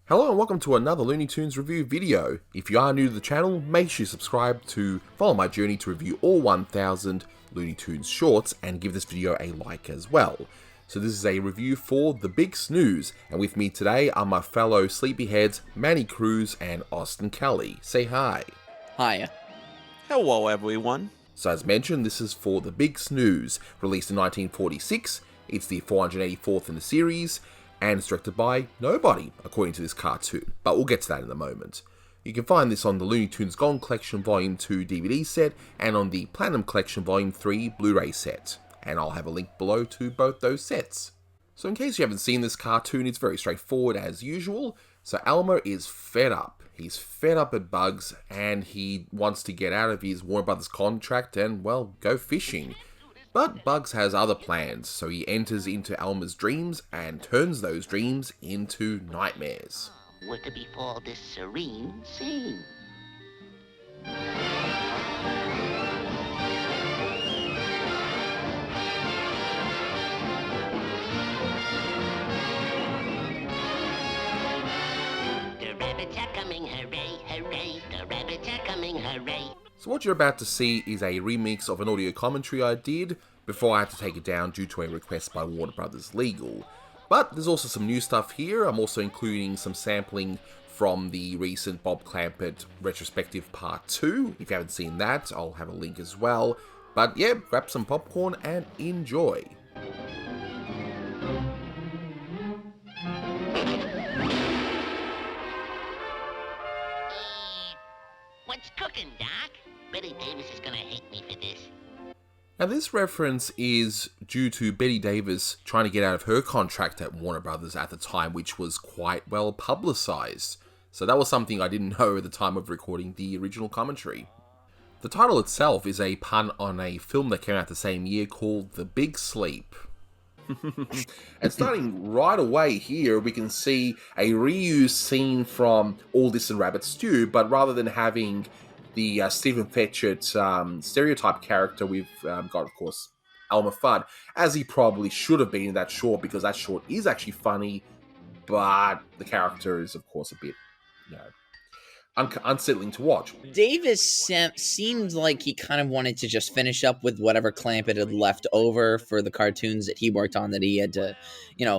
Hello and welcome to another Looney Tunes review video. If you are new to the channel, make sure you subscribe to follow my journey to review all 1000 Looney Tunes shorts and give this video a like as well. So this is a review for The Big Snooze, and with me today are my fellow sleepyheads Manny Cruz and Austin Kelly. Say hi. Hiya. Hello everyone. So as mentioned, this is for The Big Snooze, released in 1946. It's the 484th in the series, and it's directed by nobody, according to this cartoon, but we'll get to that in a moment. You can find this on the Looney Tunes Gold Collection Volume 2 DVD set, and on the Platinum Collection Volume 3 Blu-ray set, and I'll have a link below to both those sets. So in case you haven't seen this cartoon, it's very straightforward as usual. So Elmer is fed up. He's fed up at Bugs, and he wants to get out of his Warner Brothers contract and, well, go fishing. But Bugs has other plans, so he enters into Elmer's dreams and turns those dreams into nightmares. What could befall this serene scene? The rabbits are coming, hooray, hooray. The rabbits are coming, hooray. So what you're about to see is a remix of an audio commentary I did before I had to take it down due to a request by Warner Brothers Legal. But there's also some new stuff here. I'm also including some sampling from the recent Bob Clampett retrospective part 2. If you haven't seen that, I'll have a link as well. But yeah, grab some popcorn and enjoy. What's cooking, Doc? Betty Davis is gonna hate me for this. Now this reference is due to Betty Davis trying to get out of her contract at Warner Brothers at the time, which was quite well publicized. So that was something I didn't know at the time of recording the original commentary. The title itself is a pun on a film that came out the same year called The Big Sleep. And starting right away here, we can see a reused scene from All This and Rabbit Stew, but rather than having the Stephen Fetchert stereotype character, we've got, of course, Elmer Fudd, as he probably should have been in that short, because that short is actually funny, but the character is, of course, a bit, unsettling to watch. Davis seemed like he kind of wanted to just finish up with whatever Clampett had left over for the cartoons that he worked on that he had to,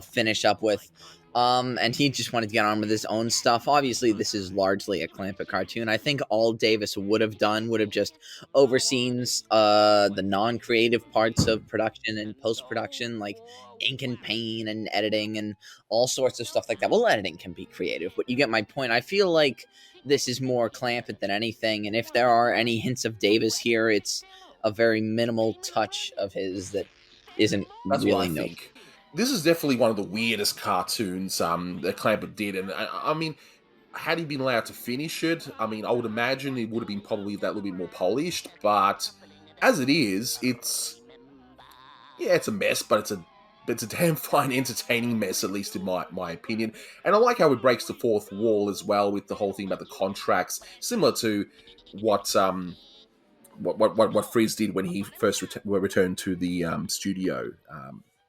finish up with. And he just wanted to get on with his own stuff. Obviously, this is largely a Clampett cartoon. I think all Davis would have done would have just overseen the non-creative parts of production and post-production, like ink and paint and editing and all sorts of stuff like that. Well, editing can be creative, but you get my point. I feel like this is more Clampett than anything, and if there are any hints of Davis here, it's a very minimal touch of his that isn't really noticeable. This is definitely one of the weirdest cartoons that Clampett did, and I mean, had he been allowed to finish it, I mean, I would imagine it would have been probably that little bit more polished, but as it is, it's a mess, but it's a damn fine, entertaining mess, at least in my opinion. And I like how it breaks the fourth wall as well with the whole thing about the contracts, similar to what Frizz did when he first returned to the studio.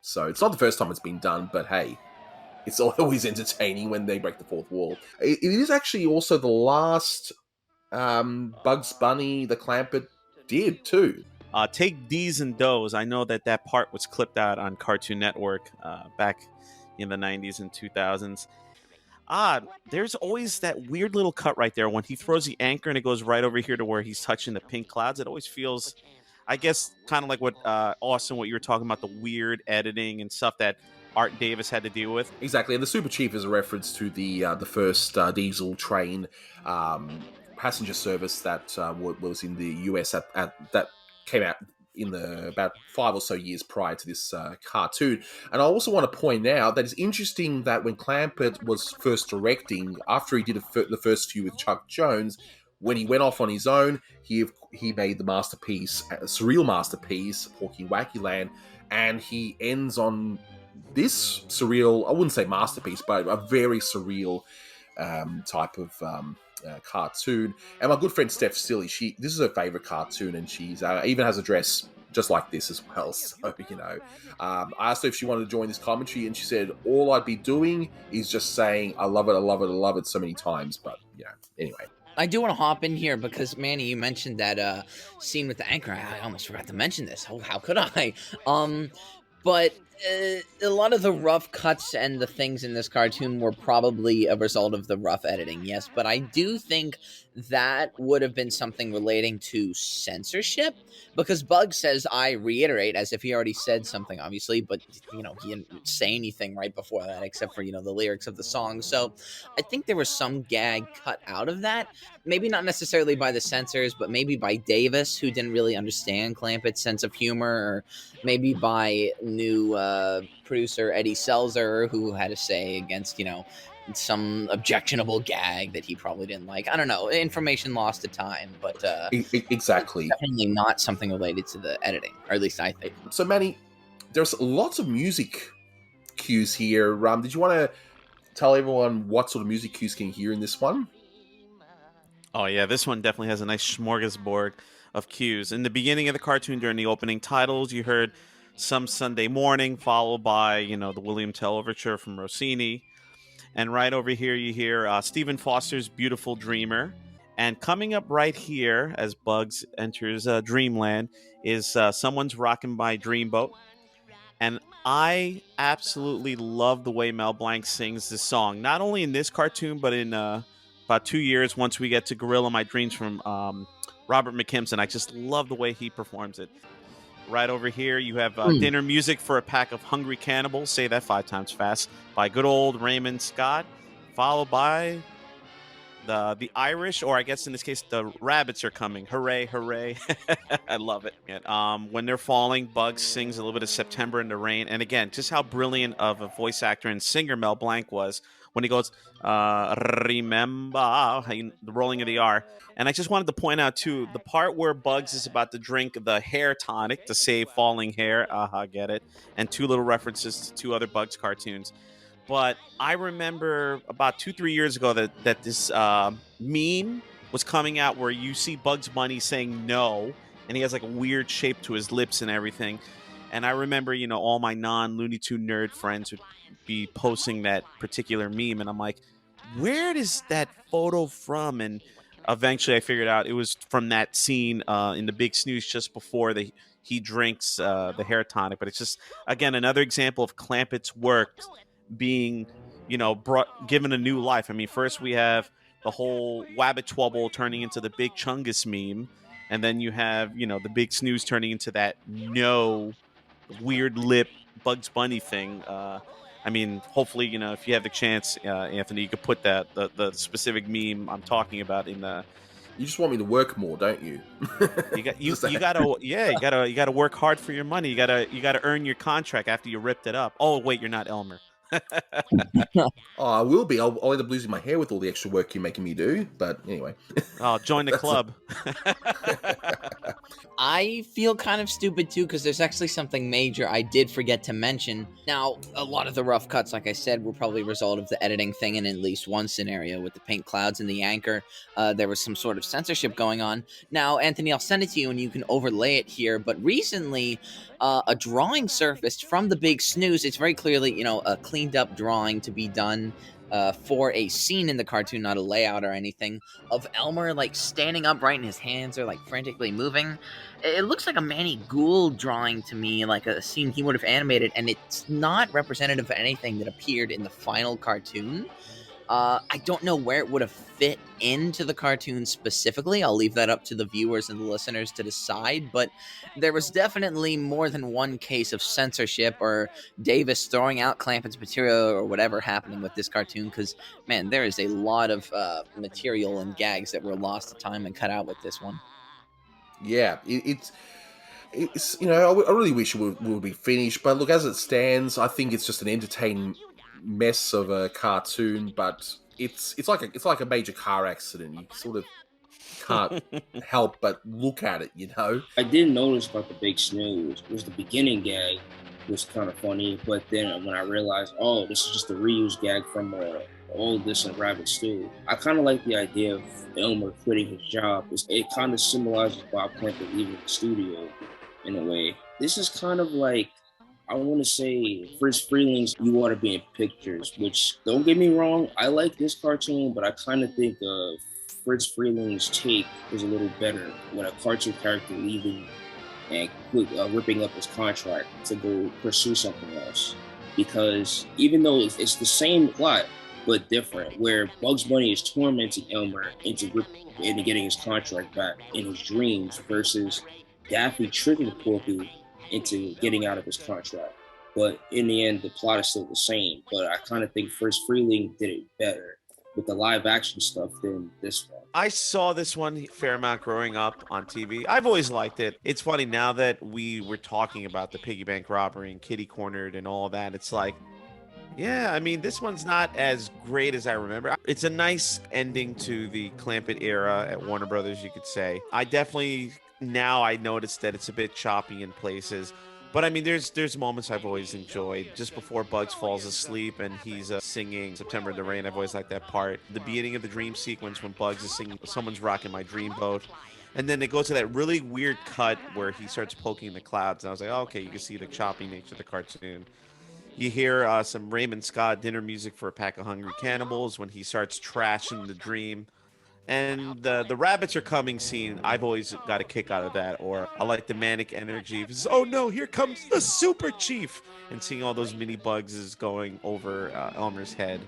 So it's not the first time it's been done, but hey, it's always entertaining when they break the fourth wall. It is actually also the last Bugs Bunny the Clampett did too. Take D's and Do's. I know that part was clipped out on Cartoon Network back in the 90s and 2000s. There's always that weird little cut right there when he throws the anchor and it goes right over here to where he's touching the pink clouds. It always feels, I guess, kind of like what Austin, what you were talking about, the weird editing and stuff that Art Davis had to deal with. Exactly, and the Super Chief is a reference to the first diesel train passenger service that was in the US that came out in the about 5 or so years prior to this cartoon. And I also want to point out that it's interesting that when Clampett was first directing, after he did the first few with Chuck Jones, when he went off on his own, he made the masterpiece, a surreal masterpiece, Porky Wacky Land, and he ends on this surreal, I wouldn't say masterpiece, but a very surreal type of cartoon. And my good friend Steph Silly, this is her favorite cartoon, and she's even has a dress just like this as well. So, I asked her if she wanted to join this commentary, and she said, all I'd be doing is just saying, I love it, I love it, I love it so many times. But, anyway. I do want to hop in here because, Manny, you mentioned that scene with the anchor. I almost forgot to mention this. Oh, how could I? But a lot of the rough cuts and the things in this cartoon were probably a result of the rough editing, yes. But I do think that would have been something relating to censorship, because Bug says, I reiterate, as if he already said something, obviously, but, he didn't say anything right before that, except for, the lyrics of the song. So I think there was some gag cut out of that. Maybe not necessarily by the censors, but maybe by Davis, who didn't really understand Clampett's sense of humor, or maybe by new producer Eddie Selzer, who had a say against, some objectionable gag that he probably didn't like. I don't know. Information lost to time, but exactly. Definitely not something related to the editing, or at least I think. So, Manny, there's lots of music cues here. Did you want to tell everyone what sort of music cues can you hear in this one? Oh, yeah, this one definitely has a nice smorgasbord of cues. In the beginning of the cartoon, during the opening titles, you heard Some Sunday Morning, followed by, the William Tell Overture from Rossini. And right over here, you hear Stephen Foster's Beautiful Dreamer. And coming up right here, as Bugs enters Dreamland, is Someone's Rockin' My Dreamboat. And I absolutely love the way Mel Blanc sings this song, not only in this cartoon, but in about 2 years, once we get to Gorilla My Dreams from Robert McKimson. I just love the way he performs it. Right over here, you have Dinner Music for a Pack of Hungry Cannibals, say that 5 times fast, by good old Raymond Scott, followed by the Irish, or I guess in this case, the Rabbits Are Coming. Hooray, hooray. I love it. And, when they're falling, Bugs sings a little bit of September in the Rain. And again, just how brilliant of a voice actor and singer Mel Blanc was when he goes, remember, the rolling of the R. And I just wanted to point out, too, the part where Bugs is about to drink the hair tonic to save falling hair. Get it. And 2 little references to 2 other Bugs cartoons. But I remember about 2-3 years ago that this meme was coming out where you see Bugs Bunny saying no, and he has like a weird shape to his lips and everything. And I remember, all my non-Looney Tune nerd friends would be posting that particular meme, and I'm like, where is that photo from? And eventually I figured out it was from that scene in the Big Snooze just before he drinks the hair tonic. But it's just, again, another example of Clampett's work being, given a new life. I mean, first we have the whole Wabbit Twubble turning into the Big Chungus meme, and then you have, the Big Snooze turning into that weird lip Bugs Bunny thing. I mean, hopefully, if you have the chance, Anthony, you could put the specific meme I'm talking about in the. You just want me to work more, don't you? You gotta work hard for your money. You gotta earn your contract after you ripped it up. Oh wait, you're not Elmer. I will be. I'll end up losing my hair with all the extra work you're making me do. But anyway. Join the club. I feel kind of stupid too, because there's actually something major I did forget to mention. Now, a lot of the rough cuts, like I said, were probably a result of the editing thing. In at least one scenario with the paint clouds and the anchor, there was some sort of censorship going on. Now, Anthony, I'll send it to you and you can overlay it here. But recently, a drawing surfaced from the Big Snooze. It's very clearly, a cleaned up drawing to be done for a scene in the cartoon, not a layout or anything, of Elmer like standing upright and his hands are like frantically moving. It looks like a Manny Gould drawing to me, like a scene he would have animated, and it's not representative of anything that appeared in the final cartoon. I don't know where it would have fit into the cartoon specifically. I'll leave that up to the viewers and the listeners to decide, but there was definitely more than one case of censorship or Davis throwing out Clampett's material or whatever happening with this cartoon, because, man, there is a lot of material and gags that were lost to time and cut out with this one. Yeah, it's I really wish it would be finished, but look, as it stands, I think it's just an entertaining mess of a cartoon, but it's like a major car accident. You sort of can't help but look at it, I did notice about the Big Snooze was the beginning gag was kind of funny, but then when I realized, this is just a reused gag from all of this in Rabbit Stew. I kind of like the idea of Elmer quitting his job. It kind of symbolizes Bob Clampett leaving the studio in a way. This is kind of like, I want to say, Fritz Freeling's You Ought to Be in Pictures, which, don't get me wrong, I like this cartoon, but I kind of think Fritz Freeling's take is a little better when a cartoon character leaving and ripping up his contract to go pursue something else. Because even though it's the same plot, but different, where Bugs Bunny is tormenting Elmer into getting his contract back in his dreams versus Daffy tricking Porky into getting out of his contract. But in the end, the plot is still the same. But I kind of think Fritz Freeling did it better with the live action stuff than this one. I saw this one a fair amount growing up on TV. I've always liked it. It's funny now that we were talking about the piggy bank robbery and Kitty Cornered and all that. It's like, yeah, I mean, this one's not as great as I remember. It's a nice ending to the Clampett era at Warner Brothers, you could say. I noticed that it's a bit choppy in places. But I mean, there's moments I've always enjoyed. Just before Bugs falls asleep and he's singing September in the Rain, I've always liked that part. The beginning of the dream sequence when Bugs is singing Someone's Rocking My Dreamboat. And then it goes to that really weird cut where he starts poking the clouds. And I was like, oh, okay, you can see the choppy nature of the cartoon. You hear some Raymond Scott dinner music for a pack of hungry cannibals when he starts trashing the dream. And the rabbits are coming scene, I've always got a kick out of that. Or I like the manic energy. Oh no, here comes the super chief. And seeing all those mini bugs is going over Elmer's head.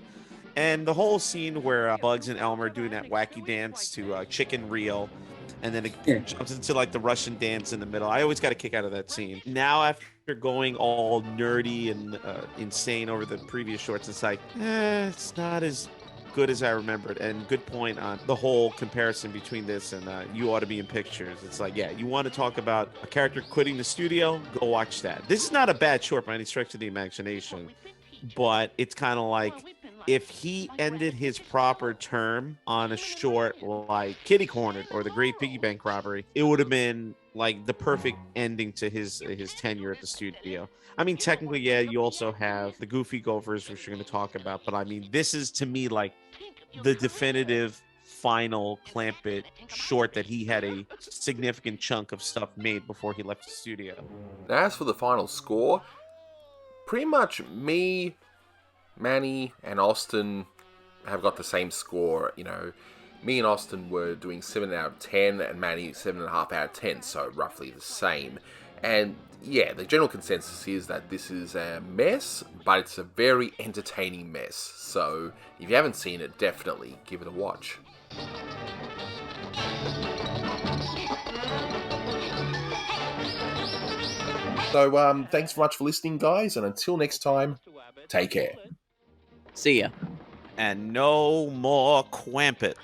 And the whole scene where Bugs and Elmer doing that wacky dance to Chicken Reel. And then it jumps into like the Russian dance in the middle. I always got a kick out of that scene. Now after going all nerdy and insane over the previous shorts, it's like, it's not as good as I remembered. And good point on the whole comparison between this and You Ought to Be in Pictures. It's like, yeah, you want to talk about a character quitting the studio? Go watch that. This is not a bad short by any stretch of the imagination, but it's kind of like if he ended his proper term on a short like Kitty Cornered or The Great Piggy Bank Robbery, it would have been like the perfect ending to his tenure at the studio. I mean, technically, yeah, you also have the Goofy Gophers, which we're going to talk about. But I mean, this is to me like the definitive final Clampett short that he had a significant chunk of stuff made before he left the studio. Now, as for the final score, pretty much me, Manny, and Austin have got the same score. You know, me and Austin were doing 7 out of 10, and Manny 7.5 out of 10, so roughly the same. And yeah, the general consensus is that this is a mess, but it's a very entertaining mess. So if you haven't seen it, definitely give it a watch. So thanks very much for listening, guys, and until next time, take care. See ya. And no more Clampett.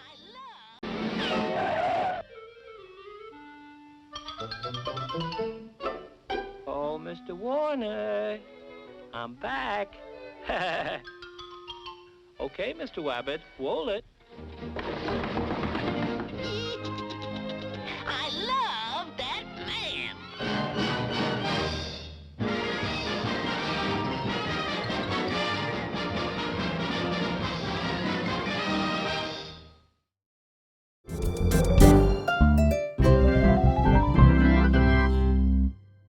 Oh, Mr. Warner, I'm back. Okay, Mr. Wabbit, roll it.